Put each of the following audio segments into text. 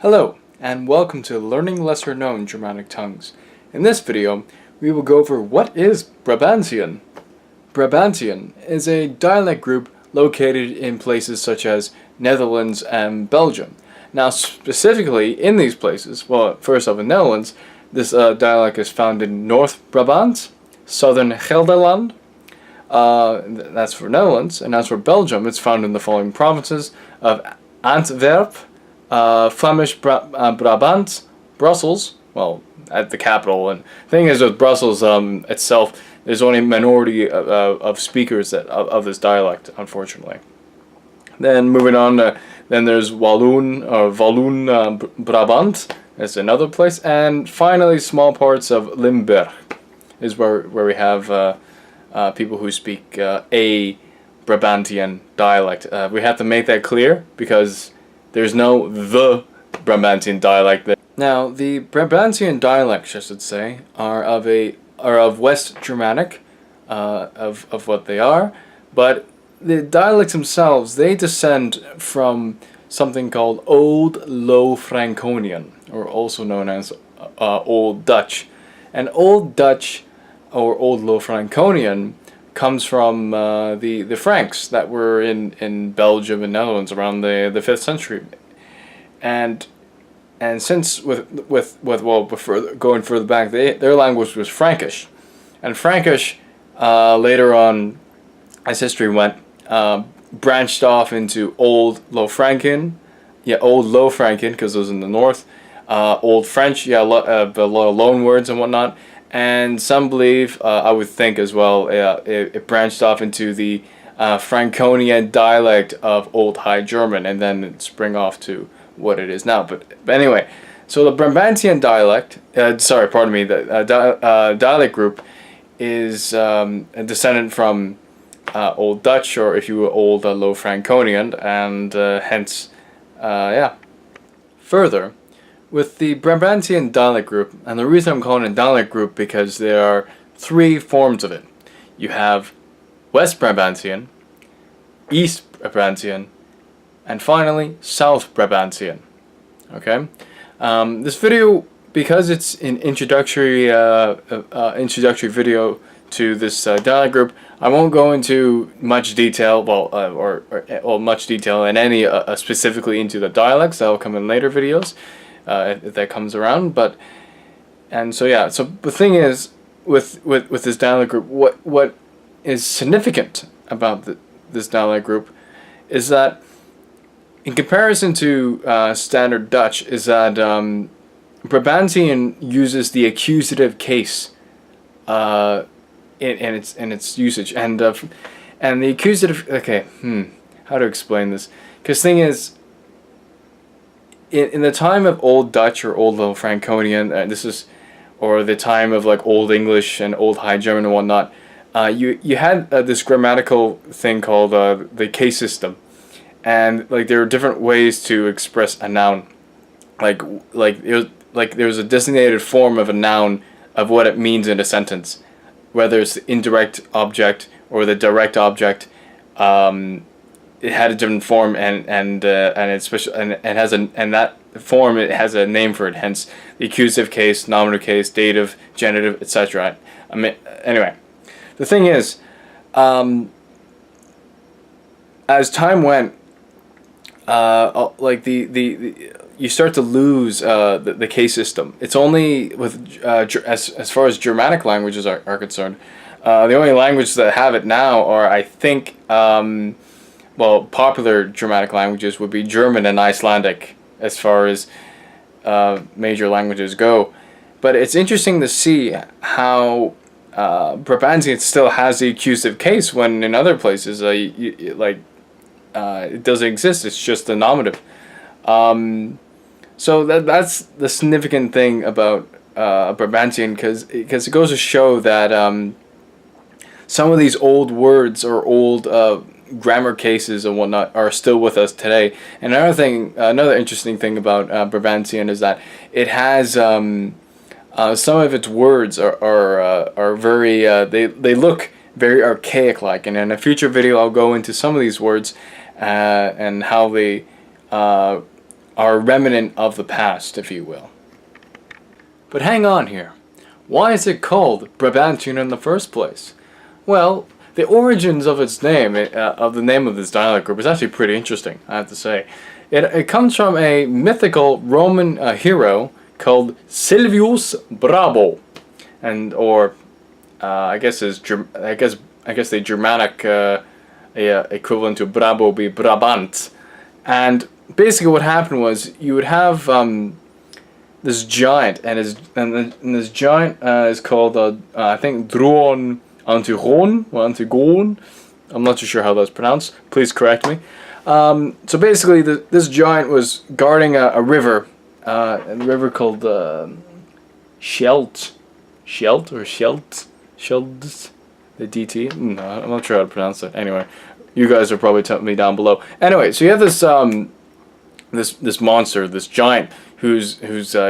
Hello, and welcome to Learning Lesser Known Germanic Tongues. In this video, we will go over what is Brabantian. Brabantian is a dialect group located in places such as Netherlands and Belgium. Now, specifically in these places, well, first off in Netherlands, this dialect is found in North Brabant, Southern Gelderland, that's for Netherlands, and as for Belgium, it's found in the following provinces of Antwerp, Flemish Brabant, Brussels, well, at the capital. And the thing is with Brussels itself, there's only a minority of speakers of this dialect, unfortunately. Then moving on, then there's Walloon Brabant, that's another place. And finally, small parts of Limburg is where we have people who speak a Brabantian dialect. We have to make that clear because there's no the Brabantian dialect there. Now, the Brabantian dialects, I should say, are of West Germanic, of what they are, but the dialects themselves, they descend from something called Old Low Franconian, or also known as Old Dutch. And Old Dutch or Old Low Franconian comes from the Franks that were in Belgium and Netherlands around the 5th century, and since going further back, their language was Frankish, and Frankish later on, as history went, branched off into Old Low Franken, Old Low Franken because it was in the north, Old French, a lot of loan words and whatnot. And some believe, I would think as well, it branched off into the Franconian dialect of Old High German, and then it sprang off to what it is now. But anyway, so the Brabantian dialect, the dialect group is a descendant from Old Dutch, or if you will, Old Low Franconian, and hence, Further, with the Brabantian dialect group, and the reason I'm calling it a dialect group because there are three forms of it. You have West Brabantian, East Brabantian, and finally South Brabantian. Okay, this video, because it's an introductory video to this dialect group, I won't go into much detail, much detail in any specifically into the dialects. That will come in later videos. If that comes around, so the thing is with this dialect group, what is significant about this dialect group is that in comparison to standard Dutch is that Brabantian uses the accusative case in its usage, and the accusative, how to explain this, because thing is, in the time of Old Dutch or Old Low Franconian, or the time of like Old English and Old High German and whatnot, you had this grammatical thing called the case system, and like there are different ways to express a noun, like there was a designated form of a noun of what it means in a sentence, whether it's the indirect object or the direct object. It had a different form, and it's special, and that form, it has a name for it. Hence, the accusative case, nominative case, dative, genitive, etc. I mean, anyway, the thing is, as time went, you start to lose the case system. It's only with as far as Germanic languages are concerned. The only languages that have it now are, I think, popular Germanic languages would be German and Icelandic as far as major languages go. But it's interesting to see how Brabantian still has the accusative case when in other places it doesn't exist. It's just the nominative. So that's the significant thing about Brabantian, because it goes to show that some of these old words or old grammar cases and whatnot are still with us today. And another interesting thing about Brabantian is that it has some of its words are very they look very archaic like, and in a future video I'll go into some of these words and how they are a remnant of the past, if you will. But hang on here. Why is it called Brabantian in the first place? Well, the origins of its name, of the name of this dialect group, is actually pretty interesting, I have to say. It comes from a mythical Roman hero called Silvius Brabant, and I guess the Germanic equivalent to Brabo would be Brabant. And basically, what happened was you would have this giant, and this giant is called I think Druon Antigon. I'm not too sure how that's pronounced. Please correct me. So basically, this giant was guarding a river, a river called Scheldt, the DT. No, I'm not sure how to pronounce it. Anyway, you guys are probably telling me down below. Anyway, so you have this this monster, this giant, who's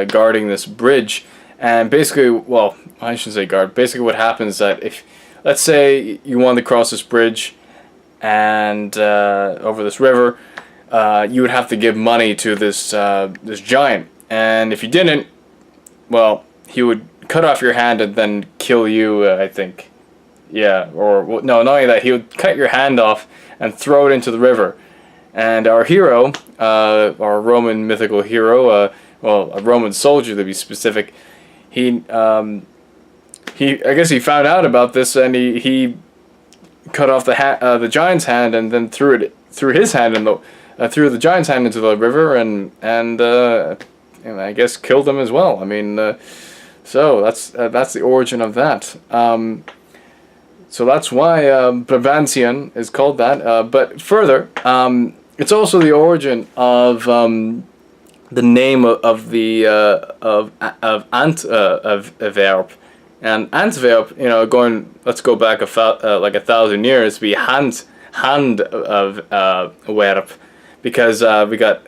guarding this bridge, and basically, well, I shouldn't say guard. Basically, what happens is that if, let's say, you wanted to cross this bridge and over this river, you would have to give money to this this giant, and if you didn't, well, he would cut off your hand and then kill you. I think, yeah, or well, no, not only that, he would cut your hand off and throw it into the river. And our hero, our Roman mythical hero, well, a Roman soldier to be specific, I guess he found out about this, and he cut off the giant's hand and then threw his hand threw the giant's hand into the river, and I guess killed him as well. I mean, so that's the origin of that. So that's why Brabantian is called that. But further, it's also the origin of the name of Antwerp, and Antwerp. You know, let's go back like 1,000 years. Be hand of werp, because we got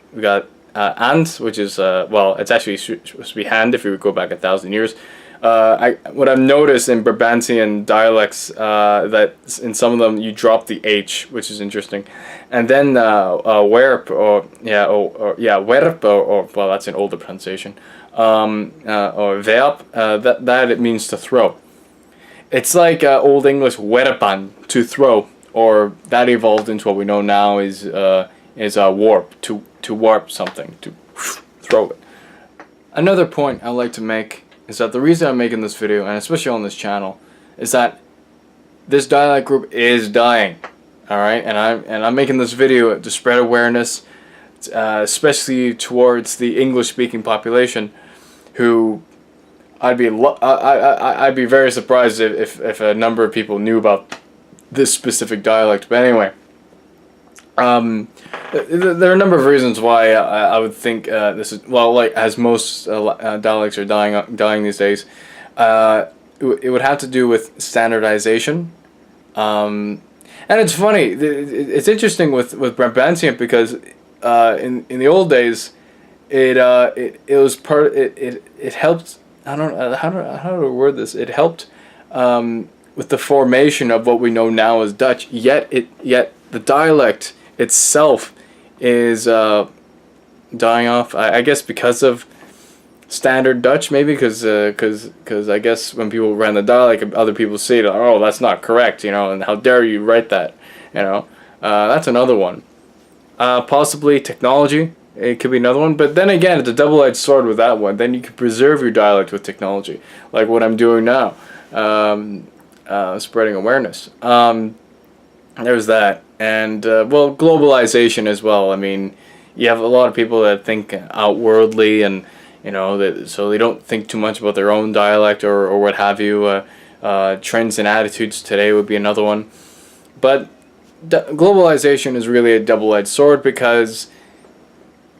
ant, which is well, it's actually supposed to be hand if you go back 1,000 years. What I've noticed in Brabantian dialects, that in some of them you drop the H, which is interesting, and then werp, werp, or well, that's an older pronunciation, or verb, that it means to throw. It's like Old English werpan, to throw, or that evolved into what we know now is warp, to warp something, to throw it. Another point I like to make is that the reason I'm making this video, and especially on this channel, is that this dialect group is dying. All right, and I'm making this video to spread awareness, especially towards the English-speaking population, who I'd be very surprised if a number of people knew about this specific dialect. But anyway, there are a number of reasons why I would think this is, well, like as most dialects are dying these days. It would have to do with standardization, and it's funny. It's interesting with Brabantian, because in the old days, it was it helped. I don't know how to word this. It helped with the formation of what we know now as Dutch. Yet the dialect itself is dying off. I guess because of standard Dutch, maybe because I guess when people ran the dialect, other people say, "Oh, that's not correct," you know, and how dare you write that, you know. That's another one. Possibly technology. It could be another one, but then again, it's a double-edged sword with that one. Then you can preserve your dialect with technology, like what I'm doing now, spreading awareness. There's that, and well, globalization as well. I mean, you have a lot of people that think outwardly, and you know, so they don't think too much about their own dialect or what have you. Trends and attitudes today would be another one, but globalization is really a double-edged sword, because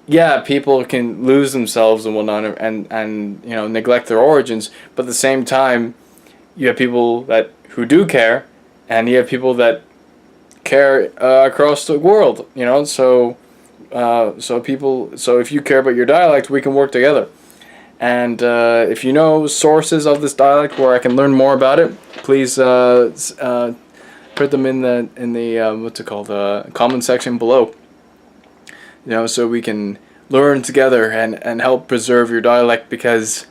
yeah, people can lose themselves and whatnot, and you know, neglect their origins. But at the same time, you have people who do care, and you have people that care across the world. You know, so if you care about your dialect, we can work together. And if you know sources of this dialect where I can learn more about it, please put them in the what's it called, comment section below. You know, so we can learn together and help preserve your dialect, because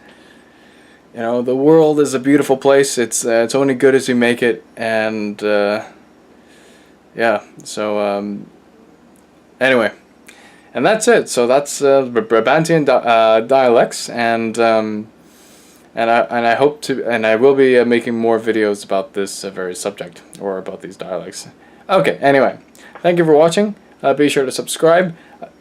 you know the world is a beautiful place. It's only good as we make it, and yeah. So anyway, and that's it. So that's Brabantian dialects, and I hope to, and I will be making more videos about this very subject, or about these dialects. Okay. Anyway, thank you for watching. Be sure to subscribe.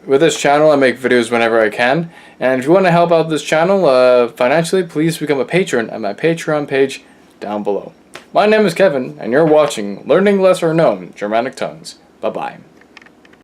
With this channel, I make videos whenever I can, and if you want to help out this channel financially, please become a patron at my Patreon page down below. My name is Kevin, and you're watching Learning Lesser Known Germanic Tongues. Bye-bye.